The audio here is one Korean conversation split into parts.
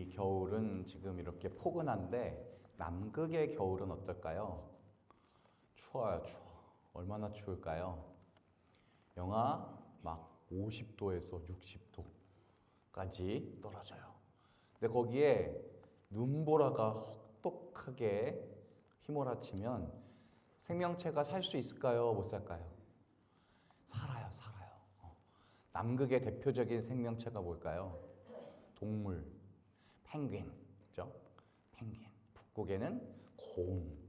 우리 겨울은 지금 이렇게 포근한데 남극의 겨울은 어떨까요? 추워요, 추워. 얼마나 추울까요? 영하 막 50도에서 60도까지 떨어져요. 근데 거기에 눈보라가 혹독하게 휘몰아치면 생명체가 살 수 있을까요? 못 살까요? 살아요, 살아요. 남극의 대표적인 생명체가 뭘까요? 동물, 펭귄, 그죠? 펭귄. 북극에는 곰.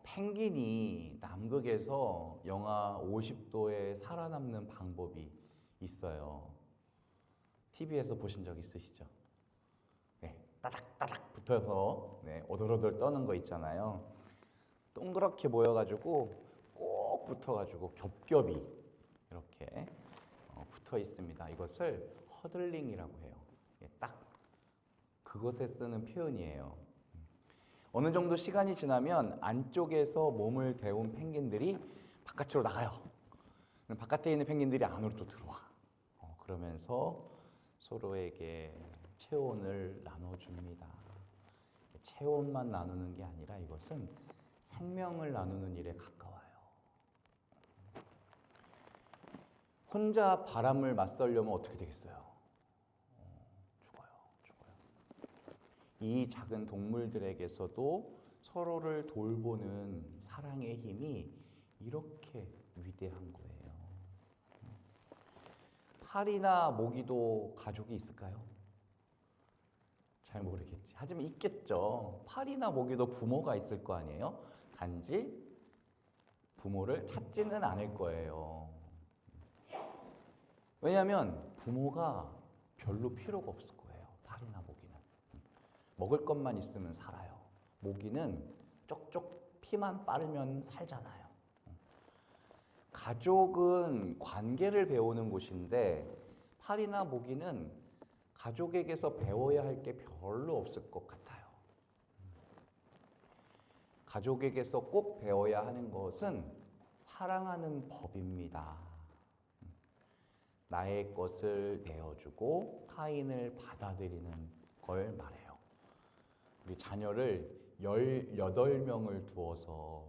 펭귄이 남극에서 영하 50도에 살아남는 방법이 있어요. TV에서 보신 적 있으시죠? 네, 따닥따닥 붙어서 네, 오돌오돌 떠는 거 있잖아요. 동그랗게 모여가지고 꼭 붙어가지고 겹겹이 이렇게 붙어 있습니다. 이것을 허들링이라고 해요. 딱 그것에 쓰는 표현이에요. 어느 정도 시간이 지나면 안쪽에서 몸을 데운 펭귄들이 바깥으로 나가요. 바깥에 있는 펭귄들이 안으로 또 들어와. 그러면서 서로에게 체온을 나눠줍니다. 체온만 나누는 게 아니라 이것은 생명을 나누는 일에 가까워요. 혼자 바람을 맞설려면 어떻게 되겠어요? 죽어요. 이 작은 동물들에게서도 서로를 돌보는 사랑의 힘이 이렇게 위대한 거예요. 파리나 모기도 가족이 있을까요? 잘 모르겠지. 하지만 있겠죠. 파리나 모기도 부모가 있을 거 아니에요? 단지 부모를 찾지는 않을 거예요. 왜냐하면 부모가 별로 필요가 없을 거예요. 파리나 모기는. 먹을 것만 있으면 살아요. 모기는 쪽쪽 피만 빠르면 살잖아요. 가족은 관계를 배우는 곳인데 파리나 모기는 가족에게서 배워야 할 게 별로 없을 것 같아요. 가족에게서 꼭 배워야 하는 것은 사랑하는 법입니다. 나의 것을 내어주고 타인을 받아들이는 걸 말해요. 우리 자녀를 18명을 두어서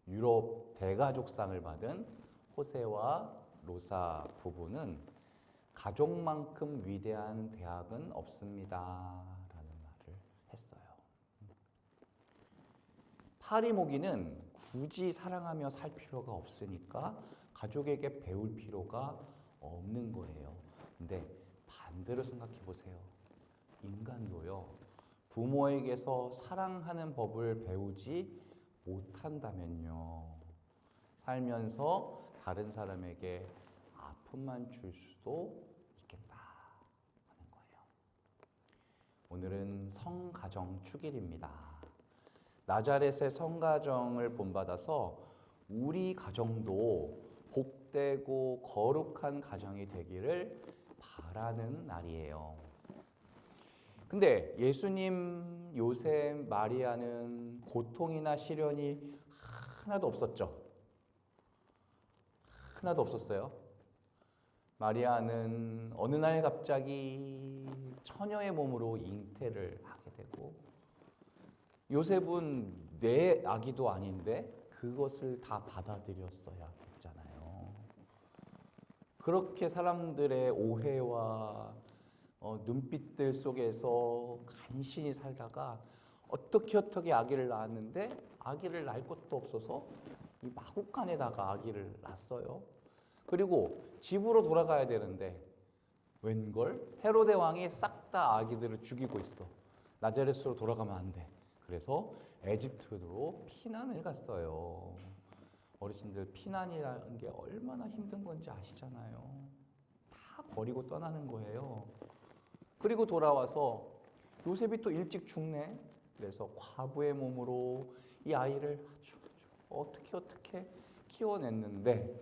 유럽 대가족상을 받은 호세와 로사 부부는 가족만큼 위대한 대학은 없습니다 라는 말을 했어요. 파리모기는 굳이 사랑하며 살 필요가 없으니까 가족에게 배울 필요가 없는 거예요. 근데 반대로 생각해 보세요. 인간도요. 부모에게서 사랑하는 법을 배우지 못한다면요. 살면서 다른 사람에게 아픔만 줄 수도 있겠다 하는 거예요. 오늘은 성가정 축일입니다. 나자렛의 성가정을 본받아서 우리 가정도 복되고 거룩한 가정이 되기를 바라는 날이에요. 근데 예수님, 요셉, 마리아는 고통이나 시련이 하나도 없었죠. 하나도 없었어요. 마리아는 어느 날 갑자기 처녀의 몸으로 잉태를 하게 되고 요셉은 내 아기도 아닌데 그것을 다 받아들였어야 했잖아요. 그렇게 사람들의 오해와 눈빛들 속에서 간신히 살다가 어떻게 아기를 낳았는데 아기를 낳을 것도 없어서 이 마구간에다가 아기를 낳았어요. 그리고 집으로 돌아가야 되는데 웬걸? 헤로데 왕이 싹 다 아기들을 죽이고 있어. 나자렛으로 돌아가면 안 돼. 그래서 에집트로 피난을 갔어요. 어르신들 피난이라는 게 얼마나 힘든 건지 아시잖아요. 다 버리고 떠나는 거예요. 그리고 돌아와서 요셉이 또 일찍 죽네. 그래서 과부의 몸으로 이 아이를 아주 어떻게 키워냈는데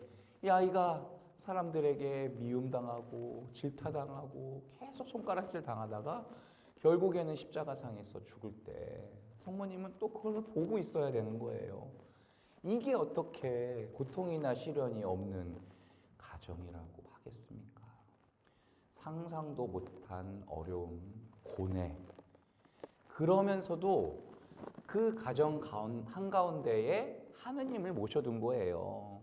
이 아이가 사람들에게 미움당하고 질타당하고 계속 손가락질 당하다가 결국에는 십자가상에서 죽을 때 성모님은 또 그걸 보고 있어야 되는 거예요. 이게 어떻게 고통이나 시련이 없는 가정이라고 하겠습니까? 상상도 못한 어려움, 고뇌. 그러면서도 그 가정 한가운데에 하느님을 모셔둔 거예요.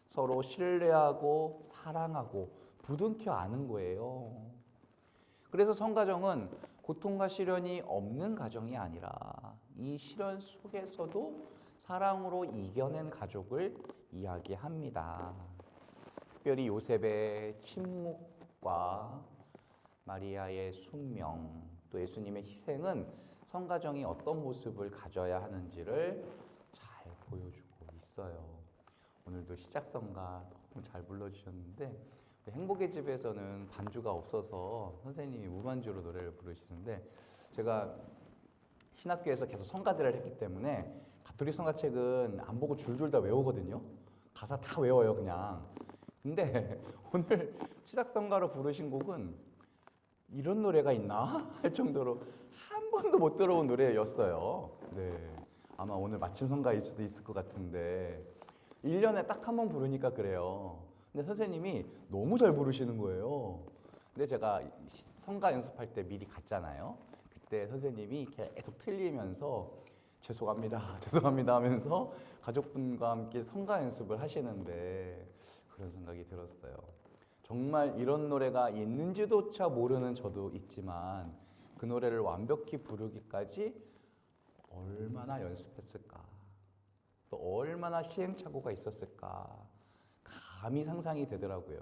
서로 신뢰하고 사랑하고 부둥켜 안은 거예요. 그래서 성가정은 고통과 시련이 없는 가정이 아니라 이 시련 속에서도 사랑으로 이겨낸 가족을 이야기합니다. 특별히 요셉의 침묵과 마리아의 순명, 또 예수님의 희생은 성가정이 어떤 모습을 가져야 하는지를 잘 보여주고 있어요. 오늘도 시작성가 너무 잘 불러주셨는데, 행복의 집에서는 반주가 없어서 선생님이 무반주로 노래를 부르시는데, 제가 신학교에서 계속 성가대를 했기 때문에 가톨릭 성가책은 안 보고 줄줄 다 외우거든요. 가사 다 외워요, 그냥. 근데 오늘 시작성가로 부르신 곡은 이런 노래가 있나? 할 정도로 한 번도 못 들어본 노래였어요. 네. 아마 오늘 마침 성가일 수도 있을 것 같은데 1년에 딱 한 번 부르니까 그래요. 근데 선생님이 너무 잘 부르시는 거예요. 근데 제가 성가 연습할 때 미리 갔잖아요. 그때 선생님이 계속 틀리면서 죄송합니다, 죄송합니다 하면서 가족분과 함께 성가 연습을 하시는데 그런 생각이 들었어요. 정말 이런 노래가 있는지조차 모르는 저도 있지만 그 노래를 완벽히 부르기까지 얼마나 연습했을까, 또 얼마나 시행착오가 있었을까 감히 상상이 되더라고요.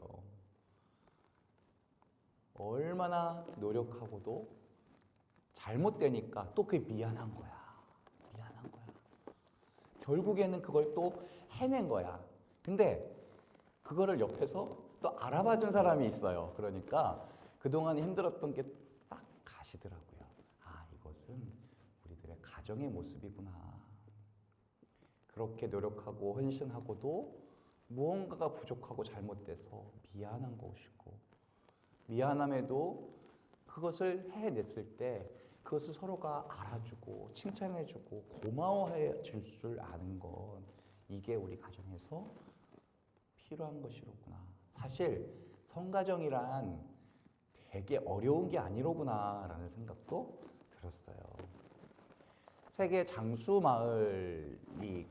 얼마나 노력하고도 잘못되니까 또 그게 미안한 거야. 미안한 거야. 결국에는 그걸 또 해낸 거야. 근데 그거를 옆에서 또 알아봐 준 사람이 있어요. 그러니까 그동안 힘들었던 게 딱 가시더라고요. 아, 이것은 우리들의 가정의 모습이구나. 그렇게 노력하고 헌신하고도 무언가가 부족하고 잘못돼서 미안한 것이고, 미안함에도 그것을 해냈을 때 그것을 서로가 알아주고 칭찬해주고 고마워해 줄 줄 아는 건 이게 우리 가정에서 필요한 것이로구나. 사실 성가정이란 되게 어려운 게 아니로구나 라는 생각도 들었어요. 세계 장수 마을이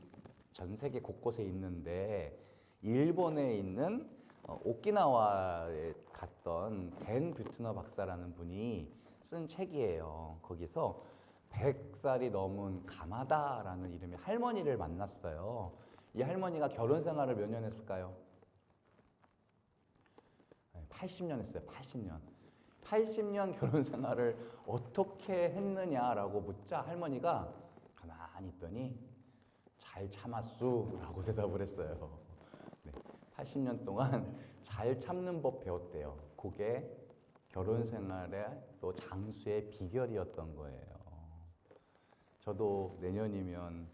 전 세계 곳곳에 있는데 일본에 있는 오키나와에 갔던 댄 뷰트너 박사라는 분이 쓴 책이에요. 거기서 100살이 넘은 가마다라는 이름의 할머니를 만났어요. 이 할머니가 결혼 생활을 몇 년 했을까요? 80년 했어요. 80년. 80년 결혼 생활을 어떻게 했느냐라고 묻자 할머니가 가만히 있더니 잘 참았수 라고 대답을 했어요. 네, 80년 동안 잘 참는 법 배웠대요. 그게 결혼 생활의 또 장수의 비결이었던 거예요. 저도 내년이면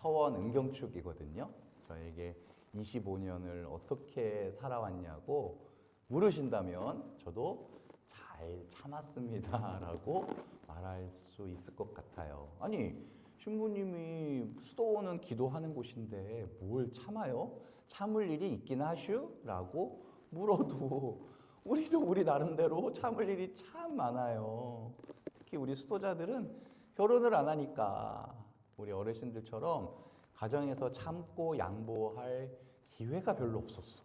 서원 은경축이거든요. 저에게 25년을 어떻게 살아왔냐고 물으신다면 저도 잘 참았습니다 라고 말할 수 있을 것 같아요. 아니, 신부님이 수도원은 기도하는 곳인데 뭘 참아요? 참을 일이 있긴 하슈? 라고 물어도 우리도 우리 나름대로 참을 일이 참 많아요. 특히 우리 수도자들은 결혼을 안 하니까 우리 어르신들처럼 가정에서 참고 양보할 기회가 별로 없었어.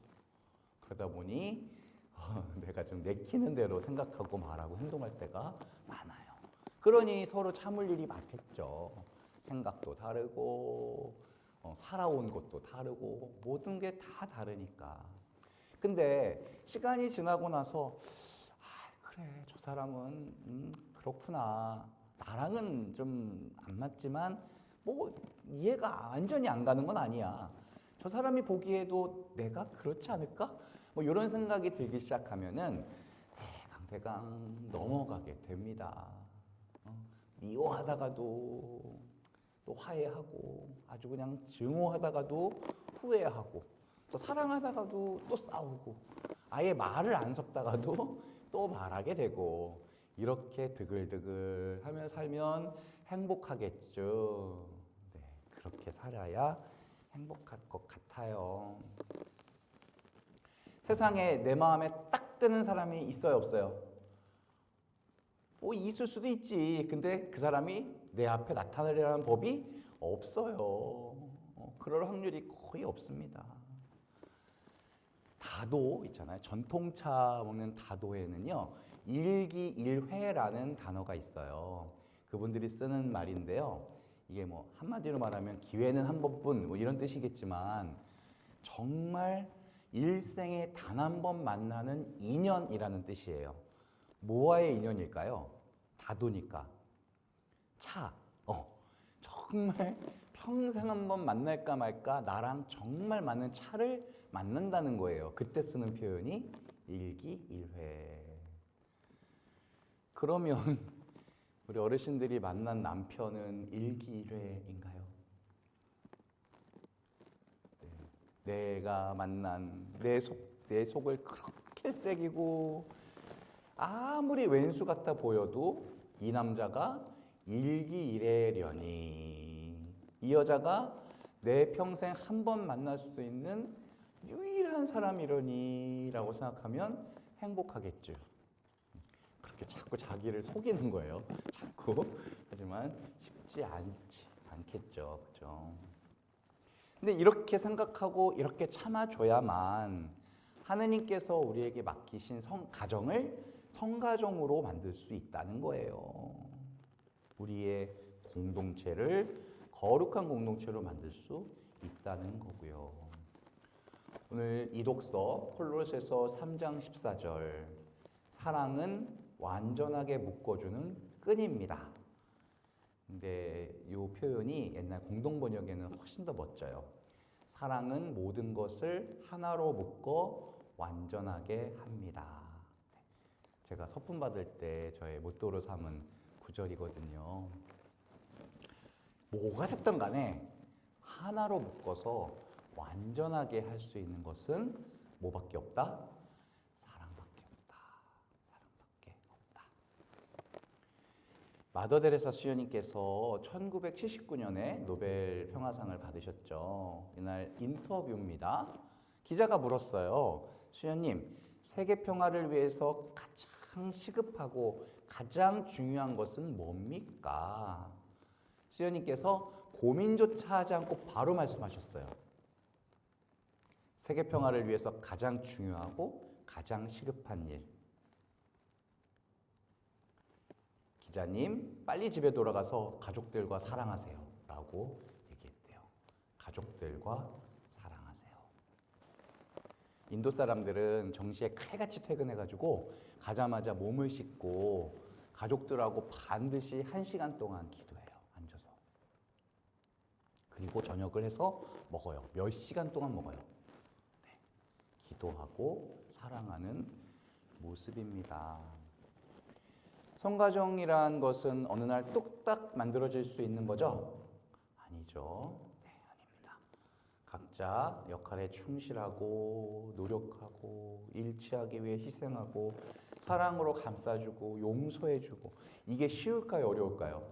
그러다 보니 내가 좀 내키는 대로 생각하고 말하고 행동할 때가 많아요. 그러니 서로 참을 일이 많겠죠. 생각도 다르고 살아온 것도 다르고 모든 게 다 다르니까. 근데 시간이 지나고 나서 그래, 저 사람은 그렇구나. 나랑은 좀 안 맞지만 뭐 이해가 완전히 안 가는 건 아니야. 저 사람이 보기에도 내가 그렇지 않을까? 뭐 이런 생각이 들기 시작하면은 대강 넘어가게 됩니다. 미워하다가도 또 화해하고, 아주 그냥 증오하다가도 후회하고, 또 사랑하다가도 또 싸우고, 아예 말을 안 섞다가도 또 말하게 되고, 이렇게 드글드글 하며 살면 행복하겠죠. 네, 그렇게 살아야 행복할 것 같아요. 세상에 내 마음에 딱 드는 사람이 있어요, 없어요? 뭐 있을 수도 있지. 근데 그 사람이 내 앞에 나타나려는 법이 없어요. 그럴 확률이 거의 없습니다. 다도 있잖아요. 전통차 먹는 다도에는요, 일기일회라는 단어가 있어요. 그분들이 쓰는 말인데요. 이게 뭐 한마디로 말하면 기회는 한 번뿐 뭐 이런 뜻이겠지만 정말 일생에 단 한 번 만나는 인연이라는 뜻이에요. 뭐와의 인연일까요? 다도니까. 차. 정말 평생 한 번 만날까 말까 나랑 정말 맞는 차를 만난다는 거예요. 그때 쓰는 표현이 일기일회. 그러면 우리 어르신들이 만난 남편은 일기일회인가요? 내가 만난 내 속을 그렇게 새기고 아무리 왼수 같아 보여도 이 남자가 일기일회려니 이 여자가 내 평생 한 번 만날 수 있는 유일한 사람이려니 라고 생각하면 행복하겠죠. 그렇게 자꾸 자기를 속이는 거예요. 자꾸. 하지만 쉽지 않겠죠. 그죠? 근데 이렇게 생각하고 이렇게 참아줘야만 하느님께서 우리에게 맡기신 가정을 성가정으로 만들 수 있다는 거예요. 우리의 공동체를 거룩한 공동체로 만들 수 있다는 거고요. 오늘 이 독서 콜로새서 3장 14절 사랑은 완전하게 묶어주는 끈입니다. 근데 이 표현이 옛날 공동번역에는 훨씬 더 멋져요. 사랑은 모든 것을 하나로 묶어 완전하게 합니다. 제가 서품 받을 때 저의 모토로 삼은 구절이거든요. 뭐가 됐든 간에 하나로 묶어서 완전하게 할 수 있는 것은 뭐밖에 없다? 사랑밖에 없다. 사랑밖에 없다. 마더 데레사 수녀님께서 1979년에 노벨 평화상을 받으셨죠. 이날 인터뷰입니다. 기자가 물었어요. 수녀님, 세계 평화를 위해서 가장 시급하고 가장 중요한 것은 뭡니까? 수녀님께서 고민조차 하지 않고 바로 말씀하셨어요. 세계 평화를 위해서 가장 중요하고 가장 시급한 일. 기자님, 빨리 집에 돌아가서 가족들과 사랑하세요. 라고 얘기했대요. 가족들과 사랑하세요. 인도 사람들은 정시에 칼같이 퇴근해가지고 가자마자 몸을 씻고 가족들하고 반드시 1시간 동안 기도해요. 앉아서. 그리고 저녁을 해서 먹어요. 몇 시간 동안 먹어요. 네. 기도하고 사랑하는 모습입니다. 성가정이란 것은 어느 날 뚝딱 만들어질 수 있는 거죠? 아니죠. 네, 아닙니다. 각자 역할에 충실하고 노력하고 일치하기 위해 희생하고 사랑으로 감싸주고 용서해주고 이게 쉬울까요? 어려울까요?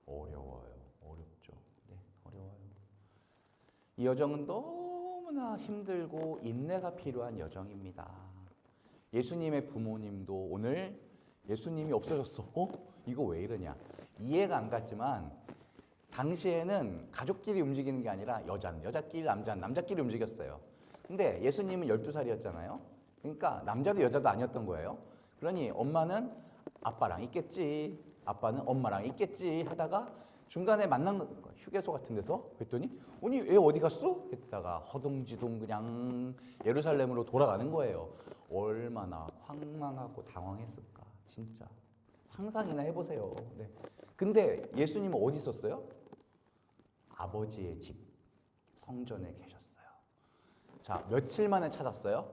어려워요. 어렵죠. 네, 어려워요. 이 여정은 너무나 힘들고 인내가 필요한 여정입니다. 예수님의 부모님도 오늘 예수님이 없어졌어. 이거 왜 이러냐? 이해가 안 갔지만 당시에는 가족끼리 움직이는 게 아니라 여자는 여자끼리, 남자는 남자끼리 움직였어요. 근데 예수님은 12살이었잖아요. 그러니까 남자도 여자도 아니었던 거예요. 그러니 엄마는 아빠랑 있겠지, 아빠는 엄마랑 있겠지 하다가 중간에 만난 거, 휴게소 같은 데서 그랬더니 아니 애 어디 갔어? 했다가 허둥지둥 그냥 예루살렘으로 돌아가는 거예요. 얼마나 황망하고 당황했을까. 진짜 상상이나 해보세요. 네. 근데 예수님은 어디 있었어요? 아버지의 집 성전에 계셨어요. 자, 며칠 만에 찾았어요?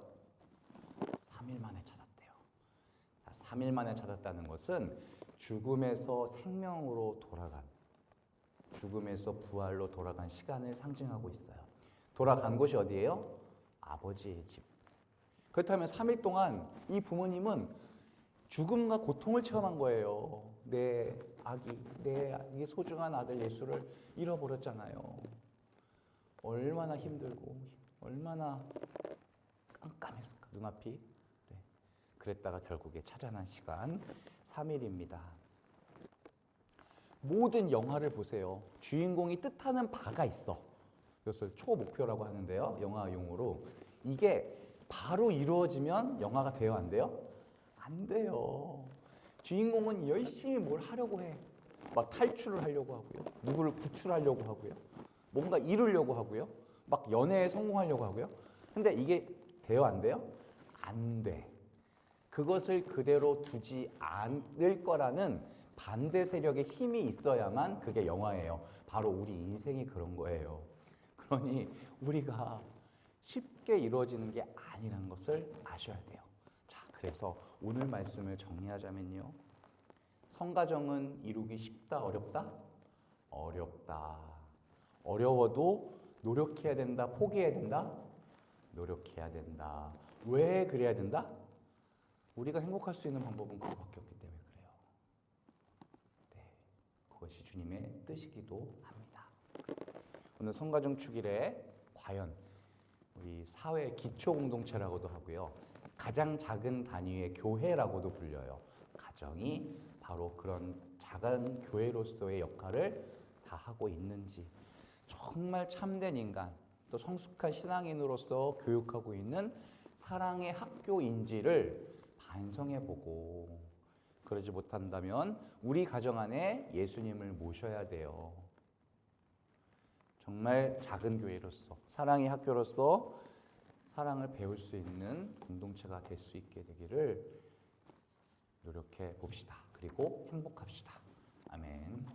3일 만에 찾았대요. 3일 만에 찾았다는 것은 죽음에서 생명으로 돌아간, 죽음에서 부활로 돌아간 시간을 상징하고 있어요. 돌아간 곳이 어디예요? 아버지의 집. 그렇다면 3일 동안 이 부모님은 죽음과 고통을 체험한 거예요. 내 아기, 내 소중한 아들 예수를 잃어버렸잖아요. 얼마나 힘들고 얼마나 깜깜했을까 눈앞이. 네. 그랬다가 결국에 찾아난 시간 3일입니다. 모든 영화를 보세요. 주인공이 뜻하는 바가 있어. 이것을 초목표라고 하는데요. 영화용어로. 이게 바로 이루어지면 영화가 돼요, 안 돼요? 안 돼요. 주인공은 열심히 뭘 하려고 해. 막 탈출을 하려고 하고요. 누구를 구출하려고 하고요. 뭔가 이루려고 하고요. 막 연애에 성공하려고 하고요. 근데 이게 돼요, 안 돼요? 안 돼. 그것을 그대로 두지 않을 거라는 반대 세력의 힘이 있어야만 그게 영화예요. 바로 우리 인생이 그런 거예요. 그러니 우리가 쉽게 이루어지는 게 아니라는 것을 아셔야 돼요. 자, 그래서 오늘 말씀을 정리하자면요. 성가정은 이루기 쉽다, 어렵다? 어렵다. 어려워도 노력해야 된다, 포기해야 된다? 노력해야 된다. 왜 그래야 된다? 우리가 행복할 수 있는 방법은 그거밖에 없기 때문에 그래요. 네, 그것이 주님의 뜻이기도 합니다. 오늘 성가정 축일에 과연 우리 사회 기초 공동체라고도 하고요. 가장 작은 단위의 교회라고도 불려요. 가정이 바로 그런 작은 교회로서의 역할을 다 하고 있는지, 정말 참된 인간, 또 성숙한 신앙인으로서 교육하고 있는 사랑의 학교인지를 반성해보고, 그러지 못한다면 우리 가정 안에 예수님을 모셔야 돼요. 정말 작은 교회로서, 사랑의 학교로서 사랑을 배울 수 있는 공동체가 될 수 있게 되기를 노력해 봅시다. 그리고 행복합시다. 아멘.